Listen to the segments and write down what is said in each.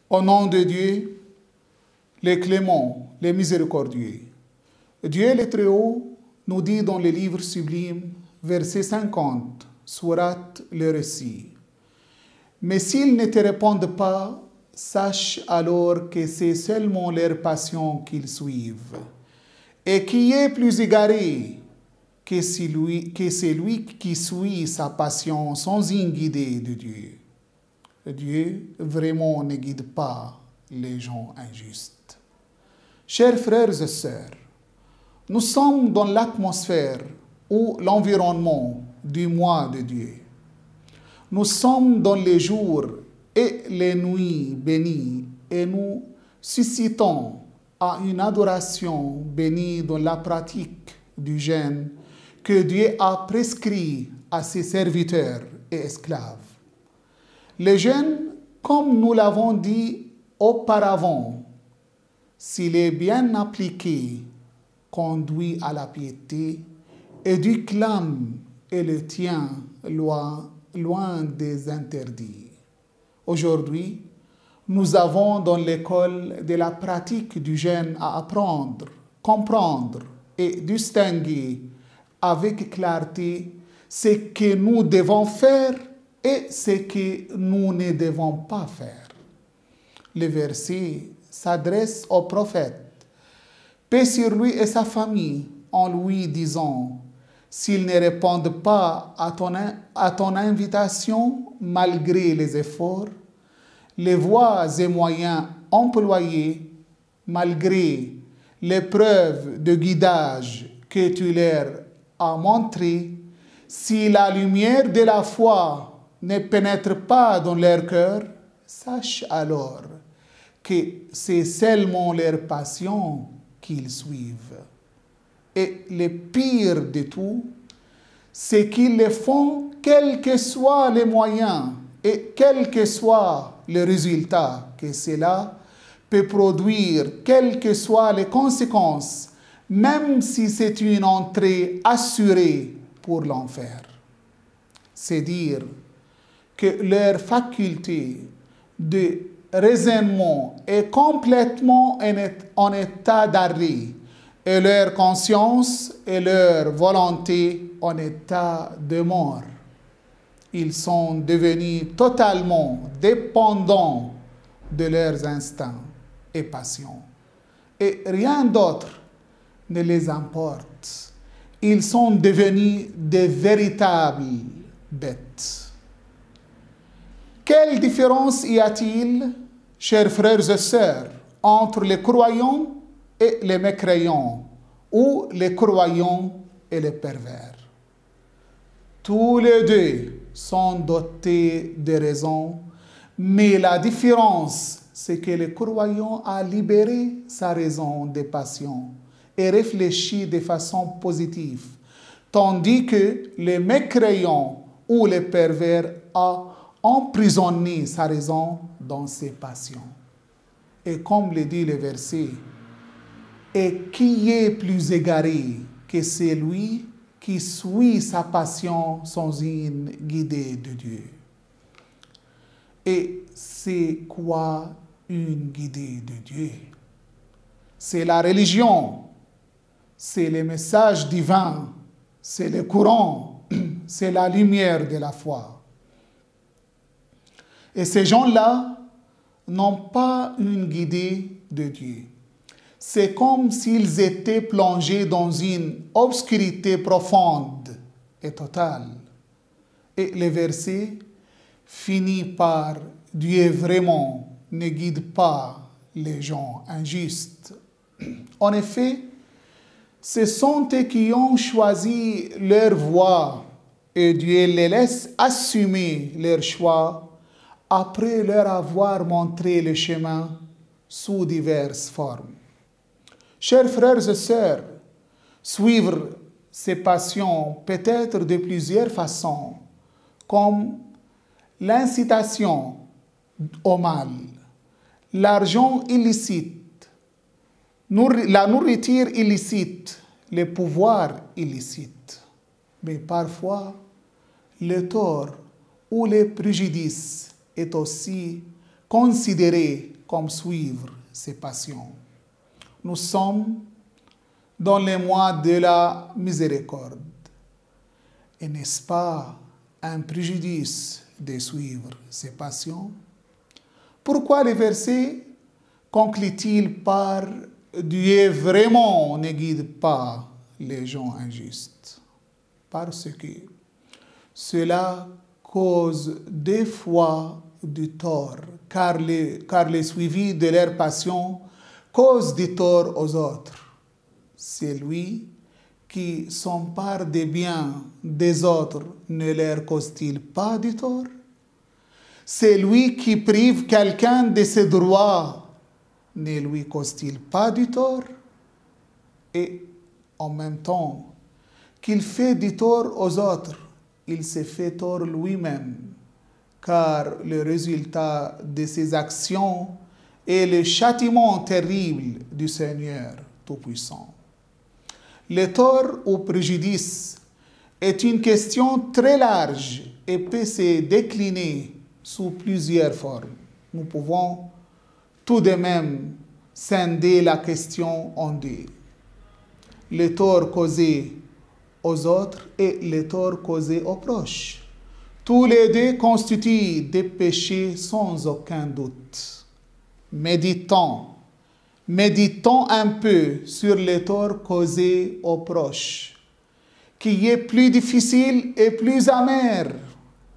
Au nom de Dieu, les cléments, les miséricordieux. Dieu le Très-Haut nous dit dans le livre sublime, verset 50, sourate le récit. Mais s'ils ne te répondent pas, sache alors que c'est seulement leur passion qu'ils suivent. Et qui est plus égaré que celui qui suit sa passion sans une guidée de Dieu. Dieu vraiment ne guide pas les gens injustes. Chers frères et sœurs, nous sommes dans l'atmosphère ou l'environnement du mois de Dieu. Nous sommes dans les jours et les nuits bénies et nous suscitons à une adoration bénie dans la pratique du jeûne que Dieu a prescrit à ses serviteurs et esclaves. Le jeûne, comme nous l'avons dit auparavant, s'il est bien appliqué, conduit à la piété et du clame et le tient loin des interdits. Aujourd'hui, nous avons dans l'école de la pratique du jeûne à apprendre, comprendre et distinguer avec clarté ce que nous devons faire et ce que nous ne devons pas faire. Le verset s'adresse au prophète, paix sur lui et sa famille, en lui disant, s'ils ne répondent pas à ton invitation malgré les efforts, les voies et moyens employés, malgré les preuves de guidage que tu leur as montrées, si la lumière de la foi ne pénètre pas dans leur cœur, sache alors que c'est seulement leur passion qu'ils suivent. Et le pire de tout, c'est qu'ils le font quels que soient les moyens et quel que soit le résultat que cela peut produire, quelles que soient les conséquences, même si c'est une entrée assurée pour l'enfer. C'est dire que leur faculté de raisonnement est complètement en état d'arrêt et leur conscience et leur volonté en état de mort. Ils sont devenus totalement dépendants de leurs instincts et passions. Et rien d'autre ne les importe. Ils sont devenus de véritables bêtes. Quelle différence y a-t-il, chers frères et sœurs, entre les croyants et les mécréants, ou les croyants et les pervers? Tous les deux sont dotés de raison, mais la différence, c'est que le croyant a libéré sa raison des passions et réfléchi de façon positive, tandis que le mécréant ou le pervers a emprisonné sa raison dans ses passions. Et comme le dit le verset, et qui est plus égaré que celui qui suit sa passion sans une guidée de Dieu? Et c'est quoi une guidée de Dieu? C'est la religion, c'est le message divin, c'est le courant, c'est la lumière de la foi. Et ces gens-là n'ont pas une guidée de Dieu. C'est comme s'ils étaient plongés dans une obscurité profonde et totale. Et le verset finit par « Dieu vraiment ne guide pas les gens injustes ». En effet, ce sont eux qui ont choisi leur voie et Dieu les laisse assumer leur choix après leur avoir montré le chemin sous diverses formes. Chers frères et sœurs, suivre ces passions peut être de plusieurs façons, comme l'incitation au mal, l'argent illicite, la nourriture illicite, le pouvoir illicite. Mais parfois, le tort ou le préjudice est aussi considéré comme suivre ses passions. Nous sommes dans les mois de la miséricorde. Et n'est-ce pas un préjudice de suivre ses passions? Pourquoi les versets concluent-ils par Dieu vraiment ne guide pas les gens injustes? Parce que cela cause des fois du tort, car les suivis de leur passion causent du tort aux autres. Celui qui s'empare des biens des autres ne leur cause-t-il pas du tort? Celui qui prive quelqu'un de ses droits ne lui cause-t-il pas du tort? Et en même temps qu'il fait du tort aux autres, il se fait tort lui-même, car le résultat de ses actions est le châtiment terrible du Seigneur Tout-Puissant. Le tort ou préjudice est une question très large et peut se décliner sous plusieurs formes. Nous pouvons tout de même scinder la question en deux. Le tort causé aux autres et le tort causé aux proches. Tous les deux constituent des péchés sans aucun doute. Méditons un peu sur le tort causé aux proches, qui est plus difficile et plus amer,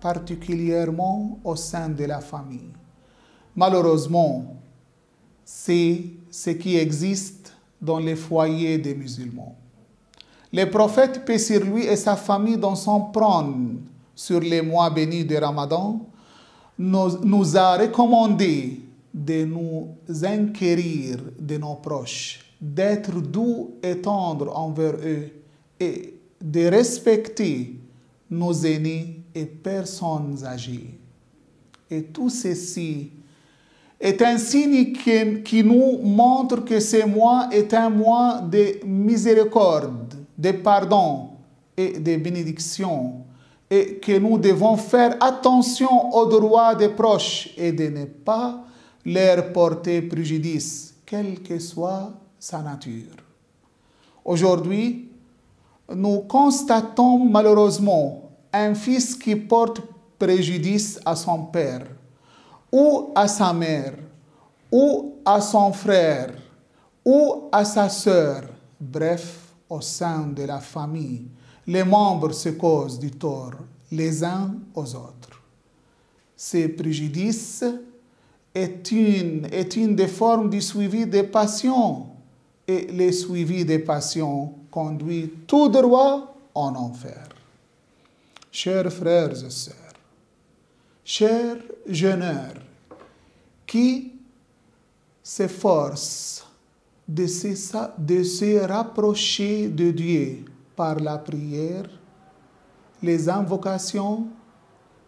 particulièrement au sein de la famille. Malheureusement, c'est ce qui existe dans les foyers des musulmans. Le prophète, paix sur lui et sa famille, dans son prône sur les mois bénis de Ramadan, nous a recommandé de nous inquérir de nos proches, d'être doux et tendres envers eux et de respecter nos aînés et personnes âgées. Et tout ceci est un signe qui nous montre que ce mois est un mois de miséricorde, de pardon et de bénédiction, et que nous devons faire attention aux droits des proches et de ne pas leur porter préjudice, quelle que soit sa nature. Aujourd'hui, nous constatons malheureusement un fils qui porte préjudice à son père, ou à sa mère, ou à son frère, ou à sa sœur, bref, au sein de la famille. Les membres se causent du tort les uns aux autres. Ce préjudice est une des formes du suivi des passions, et le suivi des passions conduit tout droit en enfer. Chers frères et sœurs, chers jeûneurs qui s'efforcent de se rapprocher de Dieu par la prière, les invocations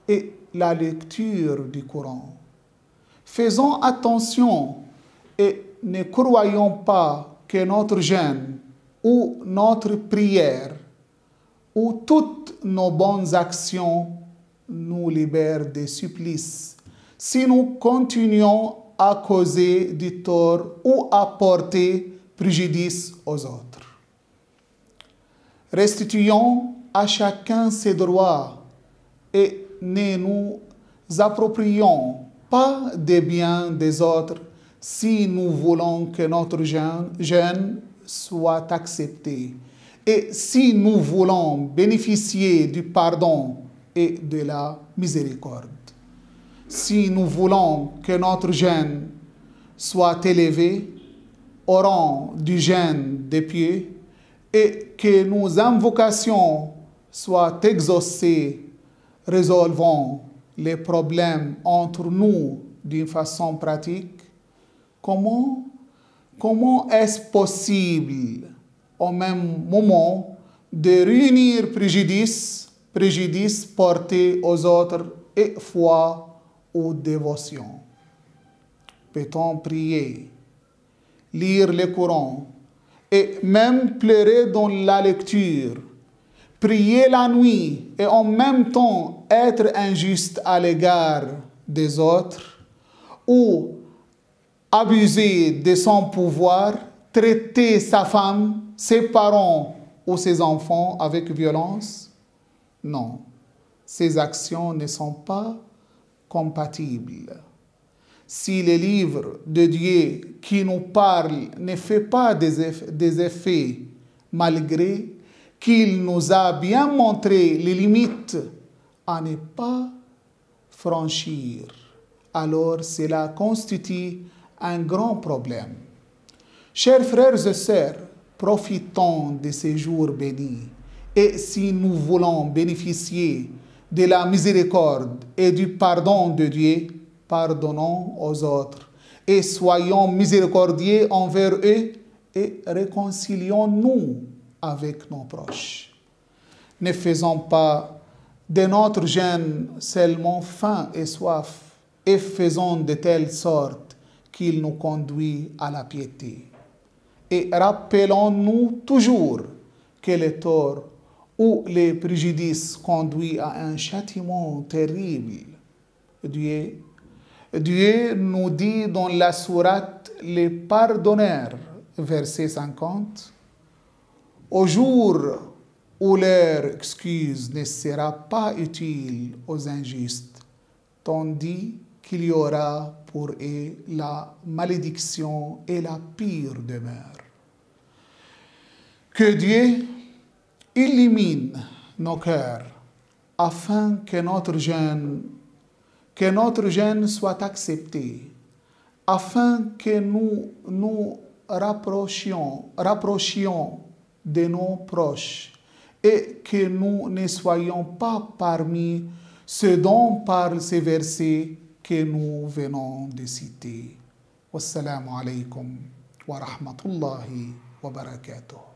et la lecture du Coran. Faisons attention et ne croyons pas que notre jeûne ou notre prière ou toutes nos bonnes actions nous libèrent des supplices si nous continuons à causer du tort ou à porter préjudice aux autres. Restituons à chacun ses droits et ne nous approprions pas des biens des autres si nous voulons que notre jeûne soit accepté et si nous voulons bénéficier du pardon et de la miséricorde. Si nous voulons que notre jeûne soit élevé au rang du jeûne des pieux et que nos invocations soient exaucées, résolvons les problèmes entre nous d'une façon pratique. Comment est-ce possible au même moment de réunir préjudice porté aux autres et foi ou dévotion? Peut-on prier, lire le Coran et même pleurer dans la lecture, prier la nuit et en même temps être injuste à l'égard des autres, ou abuser de son pouvoir, traiter sa femme, ses parents ou ses enfants avec violence? Non, ces actions ne sont pas compatibles. Si le livre de Dieu qui nous parle ne fait pas des effets, malgré qu'il nous a bien montré les limites à ne pas franchir, alors cela constitue un grand problème. Chers frères et sœurs, profitons de ces jours bénis. Et si nous voulons bénéficier de la miséricorde et du pardon de Dieu, pardonnons aux autres et soyons miséricordieux envers eux et réconcilions-nous avec nos proches. Ne faisons pas de notre jeûne seulement faim et soif et faisons de telle sorte qu'il nous conduit à la piété. Et rappelons-nous toujours que les torts ou les préjudices conduisent à un châtiment terrible. Dieu nous dit dans la sourate Les Pardonneurs, verset 50, « Au jour où leur excuse ne sera pas utile aux injustes, tandis qu'il y aura pour eux la malédiction et la pire demeure. » Que Dieu illumine nos cœurs afin que notre jeûne soit accepté, afin que nous nous rapprochions de nos proches et que nous ne soyons pas parmi ceux dont parlent ces versets que nous venons de citer. Wassalamu alaikum wa rahmatullahi wa barakatuh.